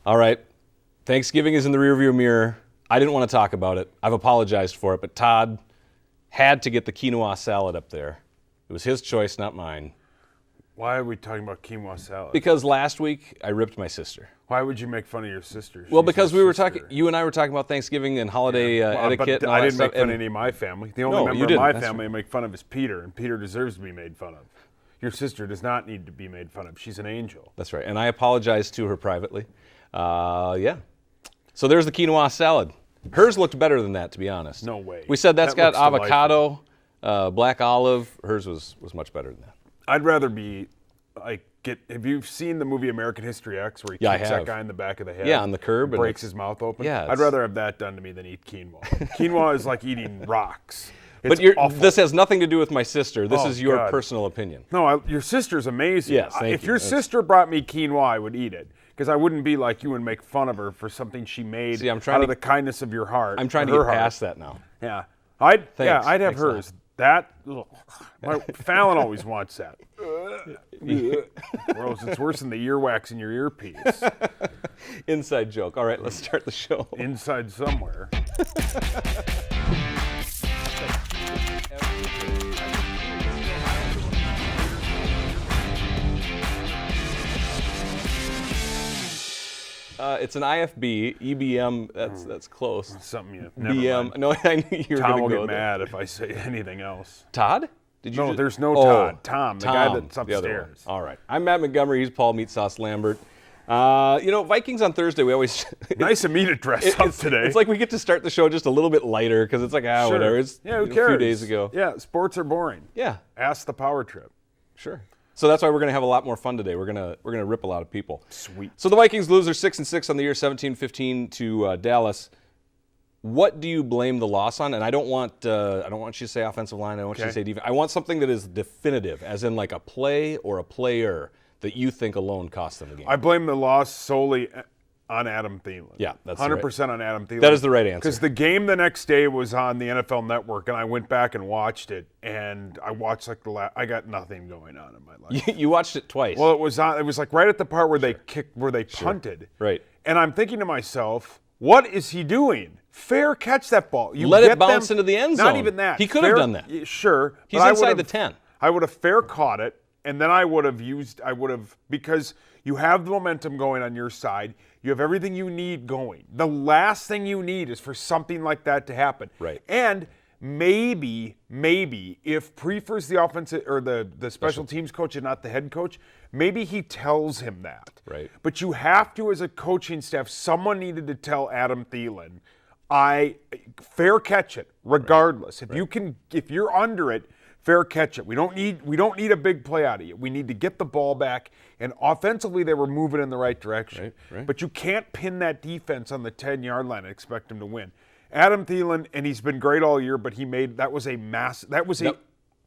All right. Thanksgiving is in the rearview mirror. I didn't want to talk about it. I've apologized for it, but Todd had to get the quinoa salad up there. It was his choice, not mine. Why are we talking about quinoa salad? Because last week I ripped my sister. Why would you make fun of your sister? Well, because we were talking, you and I were talking about Thanksgiving and holiday etiquette. But and all I that didn't make stuff, fun of any of my family. The only No, member you of didn't. my That's family I make fun of is Peter, and Peter deserves to be made fun of. Your sister does not need to be made fun of. She's an angel. That's right. And I apologized to her privately. Yeah. So there's the quinoa salad. Hers looked better than that, to be honest. No way. We said that's That got looks avocado, black olive. Hers was much better than that. I'd rather be like have you seen the movie American History X where he Yeah, I kicks have. that guy in the back of the head? Yeah, on the curb and and breaks his mouth open? Yeah, I'd rather have that done to me than eat quinoa. Quinoa is like eating rocks. It's But awful. this has nothing to do with my sister. This Oh, is your God. personal opinion. No, your sister's amazing. Yes, thank if you. your That's- sister brought me quinoa, I would eat it. Because I wouldn't be like you and make fun of her for something she made See, I'm trying out to- of the kindness of your heart. I'm trying to her get heart. past that now. Yeah. I'd have Thanks, hers. That, Fallon always wants that. Gross. It's worse than the earwax in your earpiece. Inside joke. All right, let's start the show. Inside somewhere. It's an IFB, EBM. That's close. Something you never BM. mind. No, I knew you were Tom going will to get go there. mad if I say anything else. Todd? Did you? No, just- there's no Oh, Todd. Tom, the guy that's the other one. upstairs. All right. I'm Matt Montgomery. He's Paul MeatSauce Lambert. Vikings on Thursday. We always Nice of me to dress up today. It's like we get to start the show just a little bit lighter because it's like Sure. whatever. It's yeah, who a cares? few days ago. Yeah, sports are boring. Yeah, Ask the power trip. sure. So that's why we're going to have a lot more fun today. We're going to rip a lot of people. Sweet. So the Vikings lose their 6-6 on the year, 17-15 to Dallas. What do you blame the loss on? And I don't want you to say offensive line. I don't want you to Okay. say defense. I want something that is definitive, as in like a play or a player that you think alone cost them the game. I blame the loss solely on Adam Thielen. Yeah, that's the right- 100% on Adam Thielen. That is the right answer. Because the game the next day was on the NFL Network, and I went back and watched it, and I watched like I got nothing going on in my life. You watched it twice. Well, it was like right at the part where they punted. Right. And I'm thinking to myself, what is he doing? Fair catch that ball. You Let it get bounce them- into the end Not zone. even that. He could have done that. Sure. He's but I inside would've- the 10. I would have fair caught it, and then I would have because you have the momentum going on your side. You have everything you need going. The last thing you need is for something like that to happen. Right. And maybe if Prefer's the offensive or the special teams coach and not the head coach, maybe he tells him that. Right. But you have to, as a coaching staff, someone needed to tell Adam Thielen, fair catch it, regardless. If you're under it, fair catch it. We don't need a big play out of you. We need to get the ball back. And offensively, they were moving in the right direction. Right. But you can't pin that defense on the 10-yard line and expect them to win. Adam Thielen, and he's been great all year, but that was a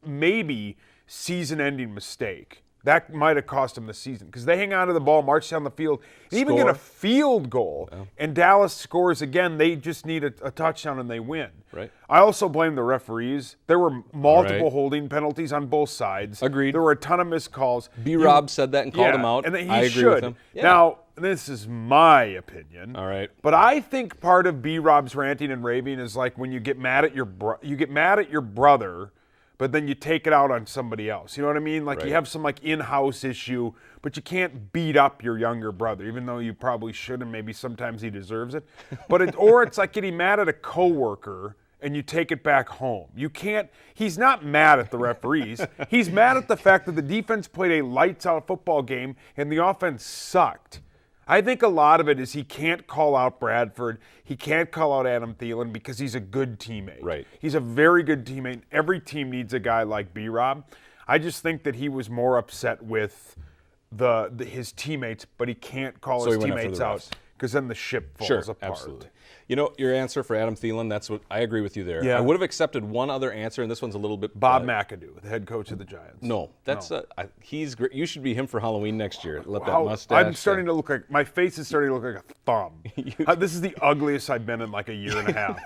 maybe season-ending mistake. That might have cost him the season because they hang on to the ball, march down the field, and even get a field goal, and Dallas scores again. They just need a touchdown and they win. Right. I also blame the referees. There were multiple Right. holding penalties on both sides. Agreed. There were a ton of missed calls. B-Rob said that and called him out. And he I agree should. with him. Yeah. Now, this is my opinion. All right. But I think part of B-Rob's ranting and raving is like when you get mad at your brother, but then you take it out on somebody else. You know what I mean? Like you Right. have some like in-house issue, but you can't beat up your younger brother, even though you probably should, and maybe sometimes he deserves it. But it's like getting mad at a coworker and you take it back home. You can't. He's not mad at the referees. He's mad at the fact that the defense played a lights-out football game and the offense sucked. I think a lot of it is he can't call out Bradford. He can't call out Adam Thielen because he's a good teammate. Right. He's a very good teammate. Every team needs a guy like B-Rob. I just think that he was more upset with his teammates, but he can't call So his he went after teammates the out refs. because then the ship falls Sure, apart. absolutely. You know, your answer for Adam Thielen, that's what I agree with you there. Yeah. I would have accepted one other answer, and this one's a little bit Bob McAdoo, the head coach of the Giants. No, that's he's great. You should be him for Halloween next year. Let that How- mustache. I'm starting to look like, my face is starting to look like a thumb. This is the ugliest I've been in like a year and a half.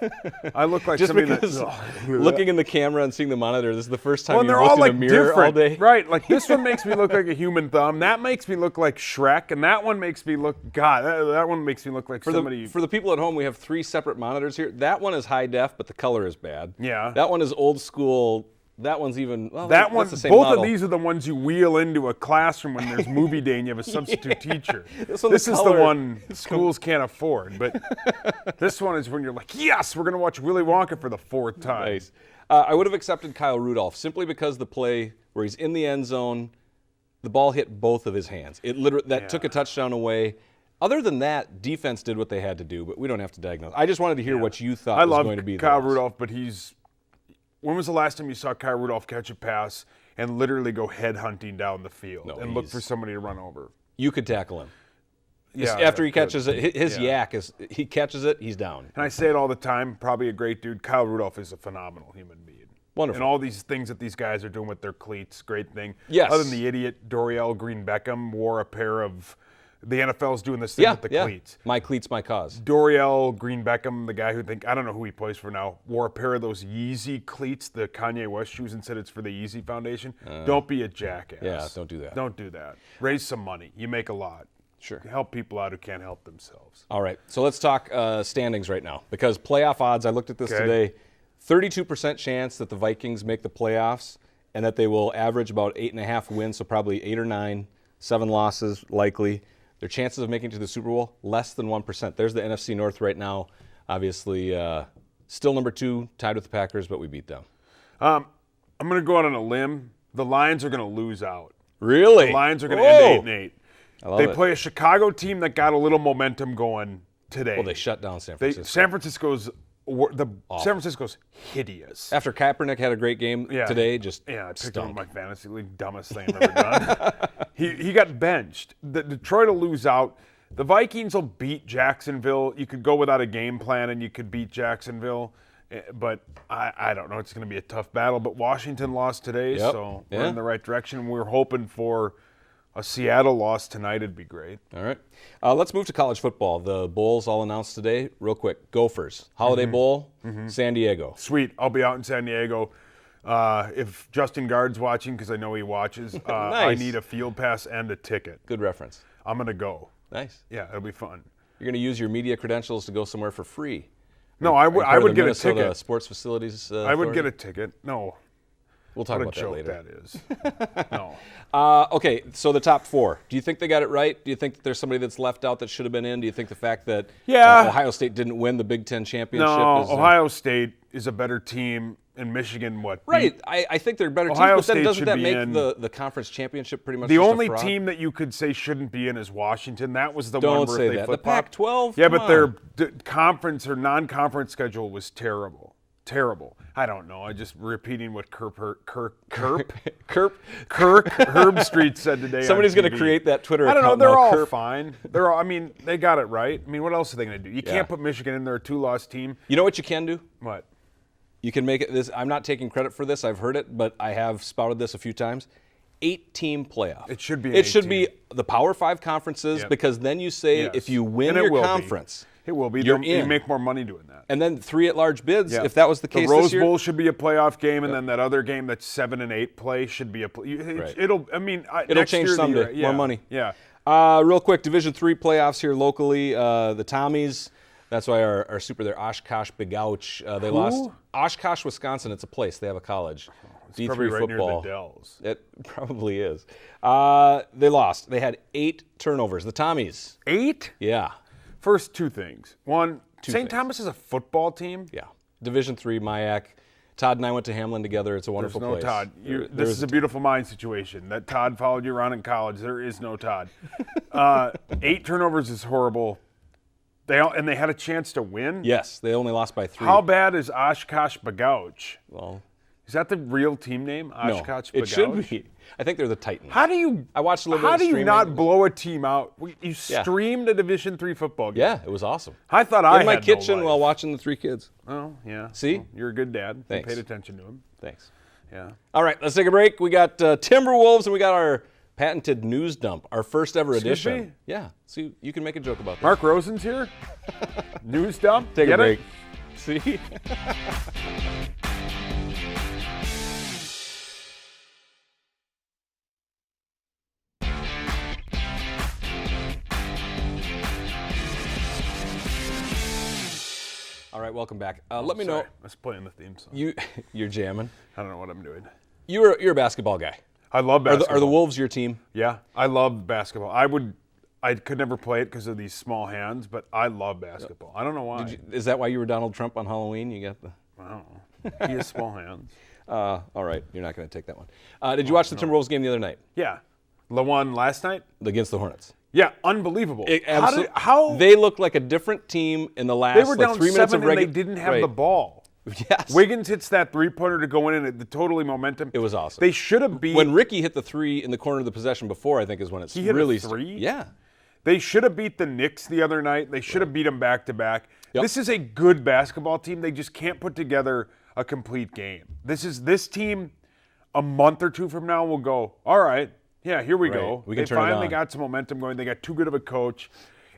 I look like just somebody because that, looking in the camera and seeing the monitor, this is the first time well, you've they're looked all in like a mirror different, all day. right? Like this one makes me look like a human thumb. That makes me look like Shrek, and that one makes me look. God, that one sound makes me look like somebody. For the people at home, we have 3 separate monitors here. That one is high def, but the color is bad. Yeah. That one is old school. That one's even. Well, That that's one, the same both model. of these are the ones you wheel into a classroom when there's movie day and you have a substitute teacher. This This is the color- one schools can't afford. But this one is when you're like, yes, we're going to watch Willy Wonka for the 4th time. Nice. I would have accepted Kyle Rudolph simply because the play where he's in the end zone, the ball hit both of his hands. It literally took a touchdown away. Other than that, defense did what they had to do, but we don't have to diagnose. I just wanted to hear what you thought I was love going to be Kyle the loss. Rudolph, but when was the last time you saw Kyle Rudolph catch a pass and literally go head hunting down the field and look for somebody to run over? You could tackle him. Yeah, After he I could. catches it, his yak is, he catches it, he's down. And I say it all the time, probably a great dude. Kyle Rudolph is a phenomenal human being. Wonderful. And all these things that these guys are doing with their cleats, great thing. Yes. Other than the idiot Dorial Green Beckham wore a pair of, the NFL's doing this thing with the cleats. My cleats, my cause. Dorial Green Beckham, the guy I don't know who he plays for now, wore a pair of those Yeezy cleats, the Kanye West shoes, and said it's for the Yeezy Foundation. Don't be a jackass. Yeah, don't do that. Don't do that. Raise some money. You make a lot. Sure. Help people out who can't help themselves. All right, so let's talk standings right now because playoff odds, I looked at this today, 32% chance that the Vikings make the playoffs and that they will average about 8.5 wins, so probably 8 or 9, 7 losses likely. Their chances of making it to the Super Bowl, less than 1%. There's the NFC North right now. Obviously, still number 2, tied with the Packers, but we beat them. I'm going to go out on a limb. The Lions are going to lose out. Really? The Lions are going to end 8-8. I love They it. play a Chicago team that got a little momentum going today. Well, they shut down San Francisco. San Francisco's hideous. After Kaepernick had a great game today, just I picked him stunk. in my fantasy league. Dumbest thing I've ever done. He got benched. Detroit will lose out. The Vikings will beat Jacksonville. You could go without a game plan and you could beat Jacksonville. But I don't know. It's going to be a tough battle. But Washington lost today, so we're in the right direction. We're hoping for a Seattle loss tonight. It'd be great. All right. Let's move to college football. The bowls all announced today. Real quick. Gophers. Holiday Bowl, San Diego. Sweet. I'll be out in San Diego. If Justin Guard's watching, because I know he watches, I Nice. need a field pass and a ticket. Good reference. I'm going to go. Nice. Yeah, it'll be fun. You're going to use your media credentials to go somewhere for free. No, I Are you would part of the get a Minnesota ticket. Sports Facilities I would Authority? get a ticket. No. We'll talk What a about that joke later. that is. No. Okay, so the top 4. Do you think they got it right? Do you think that there's somebody that's left out that should have been in? Do you think the fact that Ohio State didn't win the Big Ten championship? No, is, Ohio State is a better team, and Michigan, what? Right. I think they're better Ohio teams, but then State doesn't should that be make in. the conference championship pretty much The just a only fraud? team that you could say shouldn't be in is Washington. That was the Don't one where say they that. The flip-flopped. Pac-12? Yeah, Come but their on. conference or non-conference schedule was terrible. Terrible. I don't know. I just repeating what Kirk Herbstreit said today. Somebody's going to create that Twitter I don't know. account They're now, all Kirk. fine. They're all. I mean, they got it right. I mean, what else are they going to do? You can't put Michigan in there, a 2-loss team. You know what you can do? What? You can make it this. I'm not taking credit for this. I've heard it, but I have spouted this a few times. 8-team playoff. It should be an It should 8-team. be the Power 5 conferences because then you say Yes. if you win And it your will be. conference, It will be. You're You in. make more money doing that. and then 3 at-large bids. Yeah. If that was the case the Rose this year, Bowl should be a playoff game, and then that other game that's 7 and 8 play should be a. Right. It'll. I mean, it'll next change year, someday. yeah, More money. Yeah. Real quick, Division III playoffs here locally. The Tommies. That's why our super there, Oshkosh Bigouch. They lost. Oshkosh, Wisconsin. It's a place. They have a college. D3 Probably right football. near the Dells. It probably is. They lost. They had 8 turnovers. The Tommies. 8? Yeah. First, 2 things. One, St. things. Thomas is a football team. Yeah. Division III, Mayak. Todd and I went to Hamlin together. It's a There's wonderful no place. Todd. There This is is a beautiful mind situation. That Todd followed you around in college. There is no Todd. 8 turnovers is horrible. They had a chance to win. Yes, they only lost by 3. How bad is Oshkosh Bigouch? Well, Is that the real team name? no, Oshkosh it should Bigouch? be. I think they're the Titans. How do you? I watched a little bit How of do you streaming. not blow a team out? You streamed a Division III football game. Yeah, it was awesome. I thought I In my had kitchen no life. while watching the 3 kids. Oh yeah. See? Well, you're a good dad. Thanks. You paid attention to him. Thanks. Yeah. All right, let's take a break. We got Timberwolves and we got our patented news dump, our first ever Excuse edition. me? Yeah, so you can make a joke about that. Mark Rosen's here. News dump. Take Get a it? break. See? All right, welcome back. Let me know. Sorry, I was playing the theme song. You're jamming. I don't know what I'm doing. You're a basketball guy. I love basketball. Are the Wolves your team? Yeah, I love basketball. I could never play it because of these small hands, but I love basketball. I don't know why. Is that why you were Donald Trump on Halloween? You got the. I don't know. He has small hands. All right, you're not going to take that one. Did you watch the Timberwolves game the other night? Yeah, the one last night Against the Hornets. Yeah, unbelievable. How they looked like a different team in the last they were down 3 minutes of and they didn't have the ball. Yes. Wiggins hits that three-pointer to go in, and the totally momentum. It was awesome. They should have beat. When Ricky hit the 3 in the corner of the possession before, I think is when it's he hit really a 3? Yeah. They should have beat the Knicks the other night. They should have beat them back-to-back. Yep. This is a good basketball team. They just can't put together a complete game. This team, a month or two from now, will go, all right, yeah, here we go. We can they turn it finally on. got some momentum going. They got too good of a coach.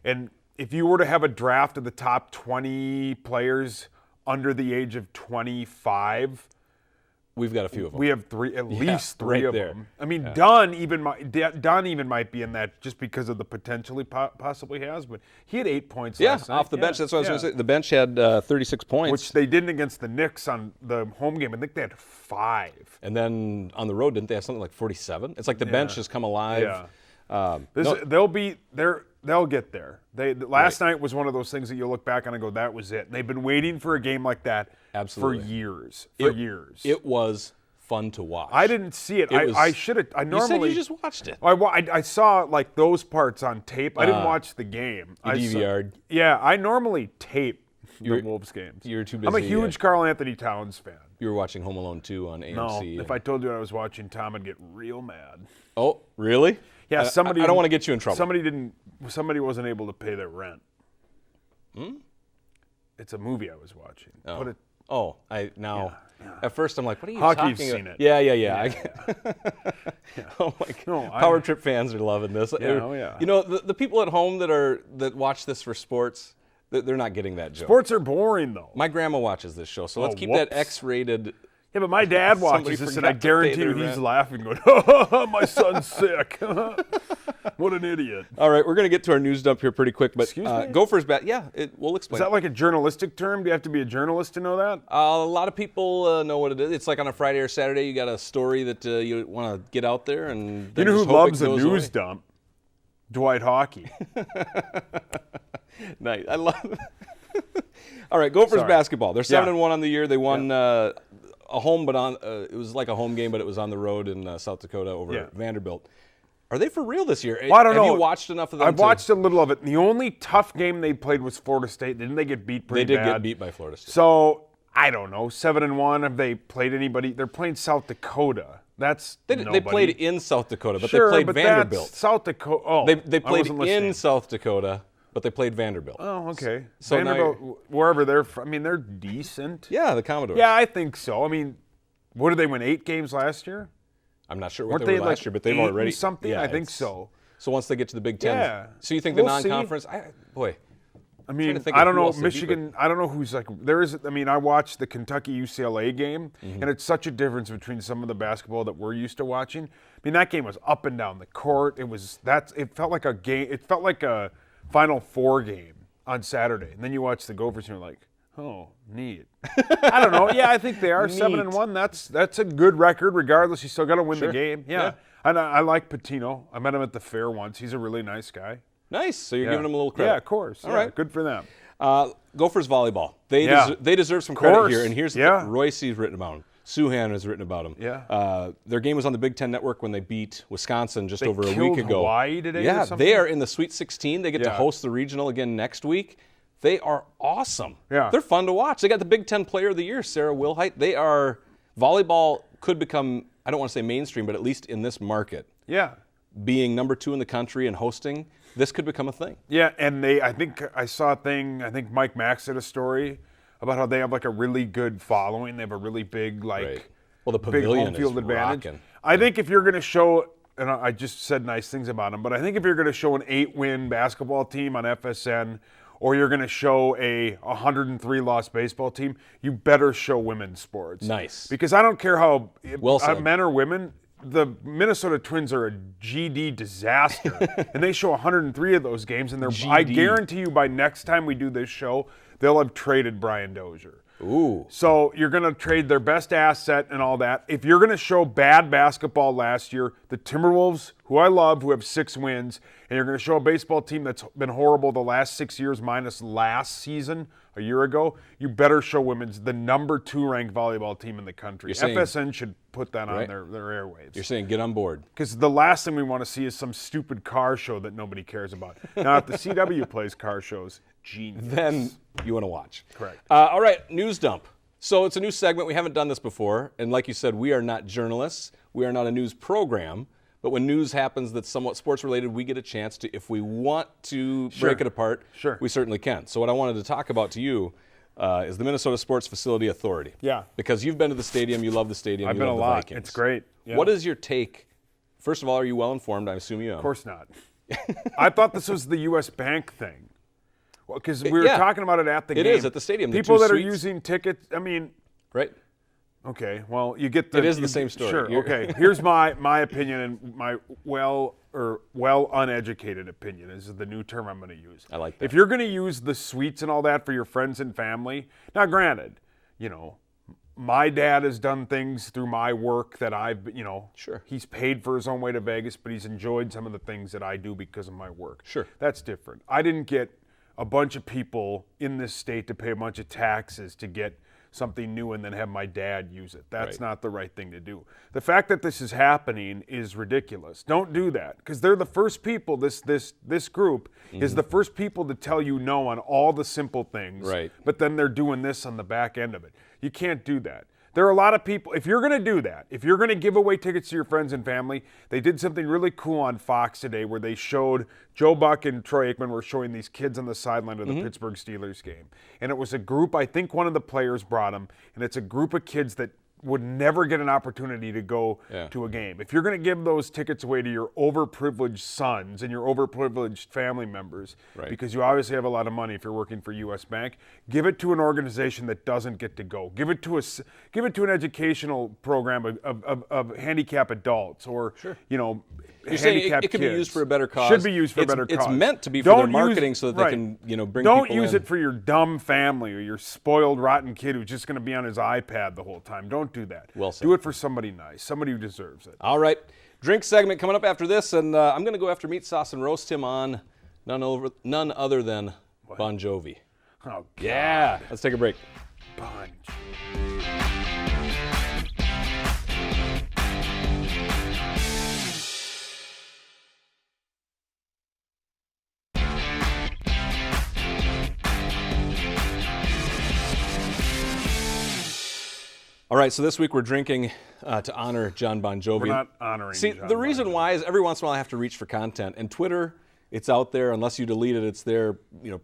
And if you were to have a draft of the top 20 players under the age of 25, We've got a few of them. we have at least three right of there. them. I mean, Dunn even might be in that just because of the potential he possibly has. But he had 8 points last night. Off the bench. That's what I was going to say. The bench had 36 points. Which they didn't against the Knicks on the home game. I think they had 5. And then on the road, didn't they have something like 47? It's like the bench has come alive. Yeah. They'll get there. Last night was one of those things that you look back on and go, that was it. And they've been waiting for a game like that Absolutely. for years. It was fun to watch. I didn't see it. I should have. I normally. You said you just watched it. I saw like those parts on tape. I didn't watch the game. You DVR'd. Yeah, I normally tape the Wolves games. You were too busy. I'm a huge Karl Anthony Towns fan. You were watching Home Alone 2 on AMC. No, if I told you I was watching Tom, I'd get real mad. Oh, really? Yeah, somebody. I don't want to get you in trouble. Somebody wasn't able to pay their rent. It's a movie I was watching. Oh. At first I'm like, what are you Hockey's talking seen about? it. Yeah. Oh my God. Power Trip fans are loving this. Yeah. You know, the people at home that watch this for sports, they're not getting that joke. Sports are boring though. My grandma watches this show, so let's keep whoops. that X-rated. Yeah, but my dad watches this, and I forgot to pay guarantee their you he's rent. laughing, going, "Oh, my son's sick. What an idiot." All right, we're going to get to our news dump here pretty quick, but Excuse me? Gophers bat. Yeah, we'll explain. Is that like a journalistic term? Do you have to be a journalist to know that? A lot of people know what it is. It's like on a Friday or Saturday, you got a story that you want to get out there, and You then know just who hope loves it a goes news away. dump? Dwight Hockey. Nice. I love it. All right, Gophers Sorry. basketball. They're 7-1 Yeah. on the year. They won a home, but it was like a home game, but it was on the road in South Dakota over Vanderbilt. Are they for real this year? Well, I don't know. Have you watched enough of them? I've watched a little of it. The only tough game they played was Florida State. Didn't they get beat pretty They did bad? get beat by Florida State. So, I don't know. 7-1. Have they played anybody? They're playing South Dakota. That's They nobody. played in South Dakota, but Sure, they played but Vanderbilt. That's South Dakota. Oh, They I played wasn't listening. in South Dakota, but they played Vanderbilt. Oh, okay. So now Vanderbilt, wherever they're from, I mean, they're decent. Yeah, the Commodores. Yeah, I think so. I mean, what did they win? 8 games last year? I'm not sure what Weren't they they were like last year, but they've 8 and already something? Yeah, I think it's- so. So once they get to the Big Ten, Yeah. so you think the We'll see. non-conference? Boy, I mean, think I of don't who know else they beat, Michigan. I don't know who's like. There is. I mean, I watched the Kentucky UCLA game, Mm-hmm. and it's such a difference between some of the basketball that we're used to watching. I mean, that game was up and down the court. It felt like a game. It felt like a Final Four game on Saturday, and then you watch the Gophers, and you're like, oh, neat. I don't know. Yeah, I think they are 7-1. That's a good record. Regardless, you still got to win the game. Yeah. And I like Patino. I met him at the fair once. He's a really nice guy. nice. So you're Yeah. giving them a little credit. Yeah, of course. All Yeah, right. Good for them. Gophers volleyball. They Yeah. they deserve some credit Course. here. And here's Yeah. Royce's written about them. Suhan has written about them. Yeah. Their game was on the Big Ten Network when they beat Wisconsin just over a killed week ago. Hawaii today or Yeah, something? they are in the Sweet 16. They get to Yeah. host the regional again next week. They are awesome. Yeah. They're fun to watch. They got the Big Ten Player of the Year, Sarah Wilhite. Volleyball could become, I don't want to say mainstream, but at least in this market, Yeah. being number 2 in the country and hosting, this could become a thing. Yeah, and I think I saw a thing, I think Mike Max did a story about how they have like a really good following. They have a really big, like, Right. Well, the big pavilion home field is advantage. rocking. I think if you're going to show, and I just said nice things about them, but I think if you're going to show an 8-win basketball team on FSN, or you're going to show a 103-loss baseball team, you better show women's sports. Nice. Because I don't care how Well said. men or women, the Minnesota Twins are a GD disaster, and they show 103 of those games, and I guarantee you by next time we do this show, they'll have traded Brian Dozier. Ooh. So you're going to trade their best asset and all that. If you're going to show bad basketball last year, the Timberwolves, who I love, who have 6 wins, and you're going to show a baseball team that's been horrible the last 6 years minus last season, a year ago, you better show the number 2 ranked volleyball team in the country. FSN should put that on their airwaves. You're saying get on board. Because the last thing we want to see is some stupid car show that nobody cares about. Now, if the CW plays car shows, genius. Then you want to watch. Correct. All right, news dump. So it's a new segment. We haven't done this before. And like you said, we are not journalists. We are not a news program. But when news happens that's somewhat sports related, we get a chance to, if we want to break it apart, we certainly can. So what I wanted to talk about to you is the Minnesota Sports Facility Authority. Yeah. Because you've been to the stadium, you love the stadium, I've you been love a the lot. Vikings. It's great. Yeah. What is your take? First of all, are you well informed? I assume you are. Of course not. I thought this was the U.S. Bank thing. Well, because we were talking about it at the game. It is at the stadium. People that are using tickets, I mean. Right. Okay, well, you get the. It is the same story. Sure. Okay. Here's my opinion and my well uneducated opinion is the new term I'm going to use. I like that. If you're going to use the suites and all that for your friends and family, now granted, my dad has done things through my work that I've, Sure. He's paid for his own way to Vegas, but he's enjoyed some of the things that I do because of my work. Sure. That's different. I didn't get a bunch of people in this state to pay a bunch of taxes to get something new and then have my dad use it. That's not the right thing to do. The fact that this is happening is ridiculous. Don't do that, because they're the first people, this group is the first people to tell you no on all the simple things, but then they're doing this on the back end of it. You can't do that. There are a lot of people, if you're going to do that, if you're going to give away tickets to your friends and family, they did something really cool on Fox today where they showed Joe Buck and Troy Aikman were showing these kids on the sideline of the Pittsburgh Steelers game. And it was a group, I think one of the players brought them, and it's a group of kids that would never get an opportunity to go to a game. If you're going to give those tickets away to your overprivileged sons and your overprivileged family members, because you obviously have a lot of money if you're working for U.S. Bank, give it to an organization that doesn't get to go. Give it to an educational program of handicapped adults or You're saying it could be used for a better cause. Should be used for a better cause. It's meant to be for their marketing so that they can, bring Don't people in. use it for your dumb family or your spoiled, rotten kid who's just going to be on his iPad the whole time. Don't do that. Well said. Do it for somebody nice, somebody who deserves it. All right. Drink segment coming up after this, and I'm going to go after Meat Sauce and roast him on none other than Bon Jovi. Oh, God. Yeah. Let's take a break. Bon All right, so this week we're drinking to honor John Bon Jovi. We're not honoring See, John the Bon reason Jovi. why is every once in a while I have to reach for content. And Twitter, it's out there. Unless you delete it, it's there,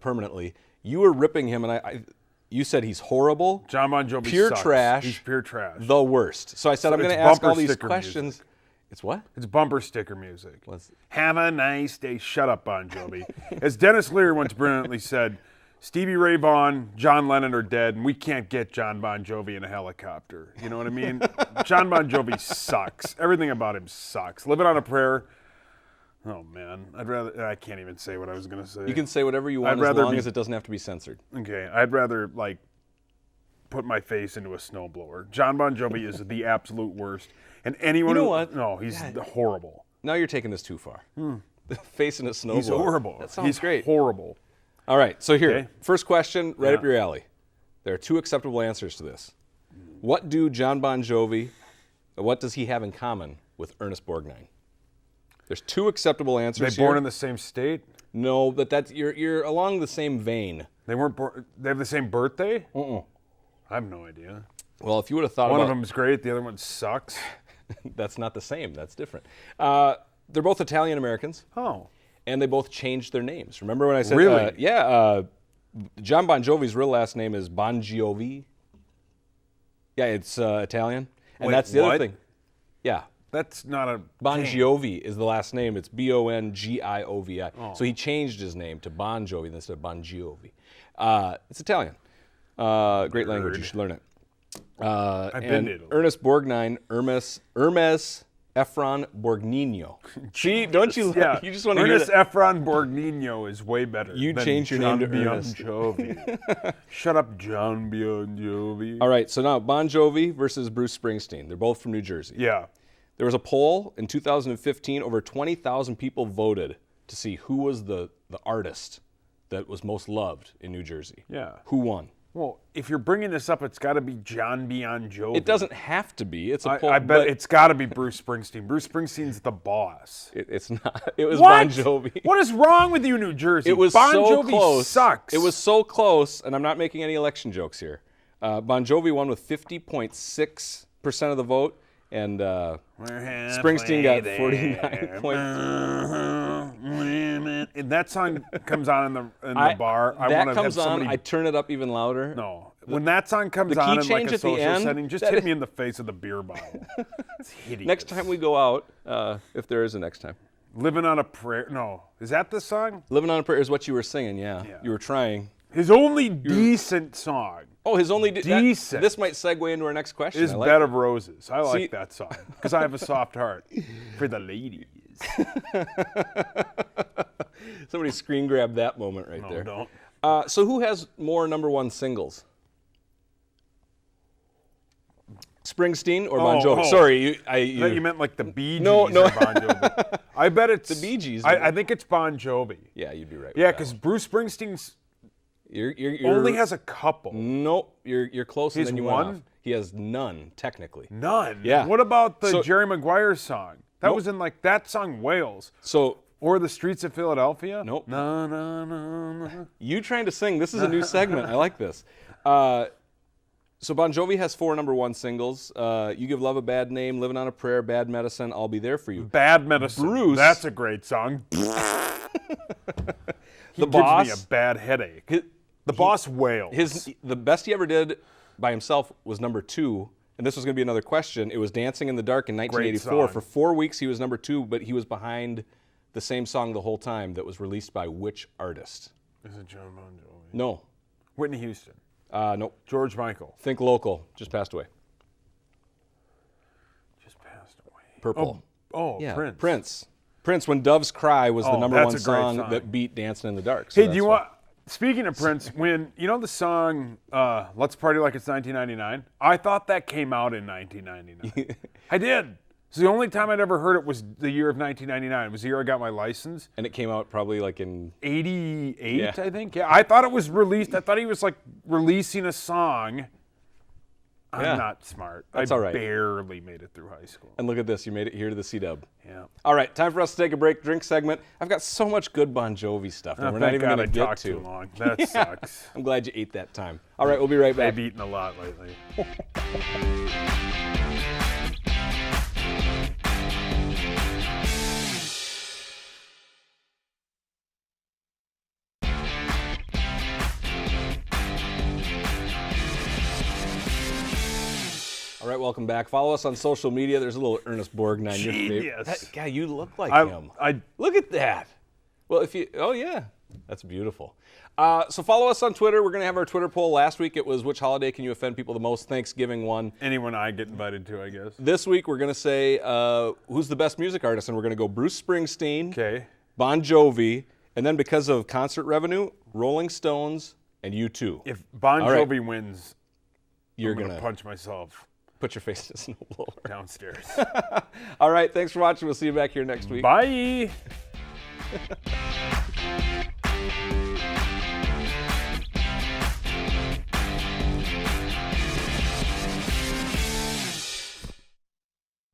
permanently. You were ripping him, and you said he's horrible. John Bon Jovi pure sucks. trash. He's pure trash. The worst. So I said I'm going to it's ask bumper all these sticker questions. music. It's what? It's bumper sticker music. What's- Have a nice day. Shut up, Bon Jovi. As Dennis Leary once brilliantly said, Stevie Ray Vaughan, John Lennon are dead, and we can't get John Bon Jovi in a helicopter. You know what I mean? John Bon Jovi sucks. Everything about him sucks. Living on a Prayer. Oh, man. I can't even say what I was going to say. You can say whatever you want as long as it doesn't have to be censored. Okay. I'd rather, put my face into a snowblower. John Bon Jovi is the absolute worst. And anyone You know what? No, he's horrible. Now you're taking this too far. Facing a snowblower. He's horrible. That sounds He's great. horrible. All right, so here, Okay. first question, right up your alley. There are 2 acceptable answers to this. What do John Bon Jovi, what does he have in common with Ernest Borgnine? There's 2 acceptable answers They born here. in the same state? No, but you're along the same vein. They weren't born. They have the same birthday? I have no idea. Well, if you would have thought One about of them's great. The other one sucks. that's not the same. That's different. They're both Italian Americans. Oh. And they both changed their names. Remember when I said, Really? John Bon Jovi's real last name is Bon Jovi. Yeah, it's Italian. And Wait, that's the other what? thing. Yeah. That's not a Bon thing. Jovi is the last name. It's Bongiovi. Oh. So he changed his name to Bon Jovi instead of Bon Jovi. It's Italian. Great language. You should learn it. I've been and to Italy. Ernest Borgnine, Hermes Efron Borgnino. See, don't you? Yeah, You just want to hear Ernest that. Efron Borgnino is way better. You than changed your name to John Ernest. Jovi. Shut up, John Bon Jovi. All right, so now Bon Jovi versus Bruce Springsteen. They're both from New Jersey. Yeah. There was a poll in 2015. Over 20,000 people voted to see who was the artist that was most loved in New Jersey. Yeah. Who won? Well, if you're bringing this up, it's got to be John Bon Jovi. It doesn't have to be. It's a poll. I bet it's got to be Bruce Springsteen. Bruce Springsteen's the boss. It's not. It was What? Bon Jovi. What is wrong with you, New Jersey? It was Bon so Jovi close. sucks. It was so close, and I'm not making any election jokes here. Bon Jovi won with 50.6% of the vote, and Springsteen got 49 points. And that song comes on in the bar. I that want to comes have somebody. on. I turn it up even louder. No, when that song comes the key on in like change a at the social end, setting, just that hit is- me in the face with a beer bottle. It's hideous. Next time we go out, if there is a next time. Living on a Prayer. No, is that the song? Living on a Prayer is what you were singing, yeah. You were trying. His only decent song Oh, his only Decent. this might segue into our next question. is I like Bed it. of Roses. I like See- that song because I have a soft heart for the ladies. Somebody screen grabbed that moment right No, there. don't. So who has more number one singles? Springsteen or Bon Oh, Jovi? oh. Sorry, I thought you meant like the Bee Gees No, no. or Bon Jovi. I bet it's The Bee Gees. I think it's Bon Jovi. Yeah, you'd be right. Yeah, with that because one. Bruce Springsteen's you're only has a couple. Nope, you're close, and He's then you one? went off. He has none technically. None. Yeah. What about the So- Jerry Maguire song? That Nope. was in like that song Wales So or the Streets of Philadelphia? Nope. No, no, no, no. you trying to sing? This is a new segment. I like this. So Bon Jovi has 4 number one singles. You Give Love a Bad Name, Living on a Prayer, Bad Medicine, I'll Be There for You. Bad Medicine. Bruce- That's a great song. He The gives Boss. me a bad headache. The Boss wails. The best he ever did by himself was number 2, and this was going to be another question. It was Dancing in the Dark in 1984. song. For 4 weeks he was number 2, but he was behind the same song the whole time that was released by which artist? Is it John Bon Jovi? No. Whitney Houston. Nope. George Michael. Think local. Just passed away. Just passed away. Purple. Oh, Yeah. Prince. Prince, When Doves Cry was the Oh, number that's one a great song song. that beat Dancing in the Dark. So Hey, do you that's why. want? Speaking of Prince, when you know the song "Let's Party Like It's 1999," I thought that came out in 1999. I did. So the only time I'd ever heard it was the year of 1999. It was the year I got my license. And it came out probably like in 88, Yeah. I think. Yeah, I thought it was released. I thought he was like releasing a song. I'm Yeah. not smart. That's I all right. barely made it through high school. And look at this, you made it here to the C-Dub. Yeah. All right, time for us to take a break. Drink segment. I've got so much good Bon Jovi stuff that we're not Thank even God going I to get talked to. too long. That sucks. I'm glad you ate that time. All right, we'll be right back. I've eaten a lot lately. All right, welcome back. Follow us on social media. There's a little Ernest Borgnine on your Genius. That guy, you look like I- him. I- Look at that. Well, oh yeah, that's beautiful. So follow us on Twitter. We're going to have our Twitter poll. Last week it was which holiday can you offend people the most? Thanksgiving won. Anyone I get invited to, I guess. This week we're going to say who's the best music artist, and we're going to go Bruce Springsteen, Okay. Bon Jovi, and then because of concert revenue, Rolling Stones, and U2. If Bon All right. Jovi wins, You're I'm going gonna to punch myself put your face in a snowblower. downstairs. All right, thanks for watching. We'll see you back here next week. Bye.